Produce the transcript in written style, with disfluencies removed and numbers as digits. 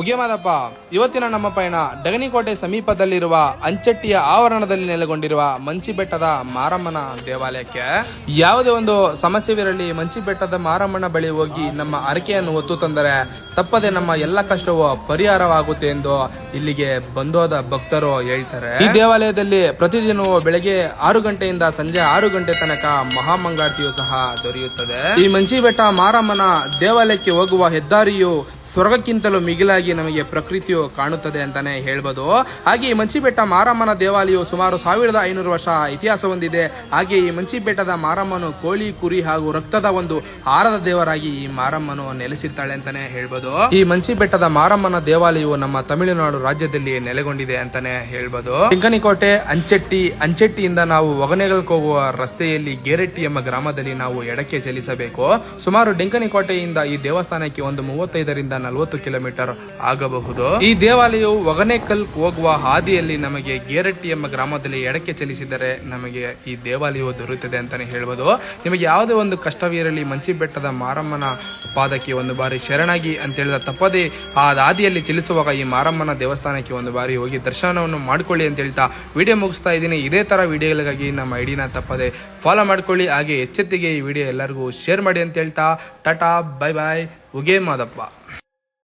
ಮುಗಿಯಮಾದಪ್ಪ, ಇವತ್ತಿನ ನಮ್ಮ ಪಯಣ ಡಗನಿಕೋಟೆ ಸಮೀಪದಲ್ಲಿರುವ ಅಂಚಟ್ಟಿಯ ಆವರಣದಲ್ಲಿ ನೆಲೆಗೊಂಡಿರುವ ಮಂಚಿಬೆಟ್ಟದ ಮಾರಮ್ಮನ ದೇವಾಲಯಕ್ಕೆ. ಯಾವುದೇ ಒಂದು ಸಮಸ್ಯೆವಿರಲಿ ಮಂಚಿಬೆಟ್ಟದ ಮಾರಮ್ಮನ ಬಳಿ ಹೋಗಿ ನಮ್ಮ ಅರಕೆಯನ್ನು ಹೊತ್ತು ತಂದರೆ ತಪ್ಪದೆ ನಮ್ಮ ಎಲ್ಲ ಕಷ್ಟವೂ ಪರಿಹಾರವಾಗುತ್ತೆ ಎಂದು ಇಲ್ಲಿಗೆ ಬಂದೋದ ಭಕ್ತರು ಹೇಳ್ತಾರೆ. ಈ ದೇವಾಲಯದಲ್ಲಿ ಪ್ರತಿದಿನವೂ ಬೆಳಗ್ಗೆ 6 ಗಂಟೆಯಿಂದ ಸಂಜೆ 6 ಗಂಟೆ ತನಕ ಮಹಾಮಂಗಳಾರತಿಯು ಸಹ ದೊರೆಯುತ್ತದೆ. ಈ ಮಂಚಿಬೆಟ್ಟ ಮಾರಮ್ಮನ ದೇವಾಲಯಕ್ಕೆ ಹೋಗುವ ಹೆದ್ದಾರಿಯು ಸ್ವರ್ಗಕ್ಕಿಂತಲೂ ಮಿಗಿಲಾಗಿ ನಮಗೆ ಪ್ರಕೃತಿಯು ಕಾಣುತ್ತದೆ ಅಂತಾನೆ ಹೇಳ್ಬೋದು. ಹಾಗೆ ಈ ಮಂಚಿಬೆಟ್ಟ ಮಾರಮ್ಮನ ದೇವಾಲಯವು ಸುಮಾರು 1500 ವರ್ಷ ಇತಿಹಾಸ ಹೊಂದಿದೆ. ಹಾಗೆ ಈ ಮಂಚಿಬೆಟ್ಟದ ಮಾರಮ್ಮನು ಕೋಳಿ, ಕುರಿ ಹಾಗೂ ರಕ್ತದ ಒಂದು ಆಹಾರದ ದೇವರಾಗಿ ಈ ಮಾರಮ್ಮನು ನೆಲೆಸಿರ್ತಾಳೆ ಅಂತಾನೆ ಹೇಳ್ಬೋದು. ಈ ಮಂಚಿಬೆಟ್ಟದ ಮಾರಮ್ಮನ ದೇವಾಲಯವು ನಮ್ಮ ತಮಿಳುನಾಡು ರಾಜ್ಯದಲ್ಲಿ ನೆಲೆಗೊಂಡಿದೆ ಅಂತಾನೆ ಹೇಳ್ಬೋದು. ಡೆಂಕನಿಕೋಟೆ ಅಂಚೆಟ್ಟಿಯಿಂದ ನಾವು ಒಗನೆಗಲ್ಗೆ ಹೋಗುವ ರಸ್ತೆಯಲ್ಲಿ ಗೇರೆಟ್ಟಿ ಎಂಬ ಗ್ರಾಮದಲ್ಲಿ ನಾವು ಎಡಕ್ಕೆ ಚಲಿಸಬೇಕು. ಸುಮಾರು ಡೆಂಕನಿಕೋಟೆಯಿಂದ ಈ ದೇವಸ್ಥಾನಕ್ಕೆ ಒಂದು 35ರಿಂದ 40 ಕಿಲೋಮೀಟರ್ ಆಗಬಹುದು. ಈ ದೇವಾಲಯವು ಒಗನೇಕಲ್ ಹೋಗುವ ಹಾದಿಯಲ್ಲಿ ನಮಗೆ ಗೇರಟ್ಟಿ ಎಂಬ ಗ್ರಾಮದಲ್ಲಿ ಎಡಕ್ಕೆ ಚಲಿಸಿದರೆ ನಮಗೆ ಈ ದೇವಾಲಯವು ದೊರೆಯುತ್ತದೆ ಅಂತಾನೆ ಹೇಳ್ಬೋದು. ನಿಮಗೆ ಯಾವುದೇ ಒಂದು ಕಷ್ಟವಿರಲಿ ಮಂಚಿಬೆಟ್ಟದ ಮಾರಮ್ಮನ ಪಾದಕ್ಕೆ ಒಂದು ಬಾರಿ ಶರಣಾಗಿ ಅಂತ ಹೇಳಿದ ತಪ್ಪದೇ ಆ ಹಾದಿಯಲ್ಲಿ ಚಲಿಸುವಾಗ ಈ ಮಾರಮ್ಮನ ದೇವಸ್ಥಾನಕ್ಕೆ ಒಂದು ಬಾರಿ ಹೋಗಿ ದರ್ಶನವನ್ನು ಮಾಡ್ಕೊಳ್ಳಿ ಅಂತ ಹೇಳ್ತಾ ವಿಡಿಯೋ ಮುಗಿಸ್ತಾ ಇದ್ದೀನಿ. ಇದೇ ತರ ವಿಡಿಯೋಗಳಿಗಾಗಿ ನಮ್ಮ ಐಡಿನ ತಪ್ಪದೆ ಫಾಲೋ ಮಾಡ್ಕೊಳ್ಳಿ. ಹಾಗೆ ಎಚ್ಚೆತ್ತಿಗೆ ಈ ವಿಡಿಯೋ ಎಲ್ಲರಿಗೂ ಶೇರ್ ಮಾಡಿ ಅಂತ ಹೇಳ್ತಾ ಟಾಟಾ, ಬೈ ಬಾಯ್, ಉಗೇ ಮಾದಪ್ಪ.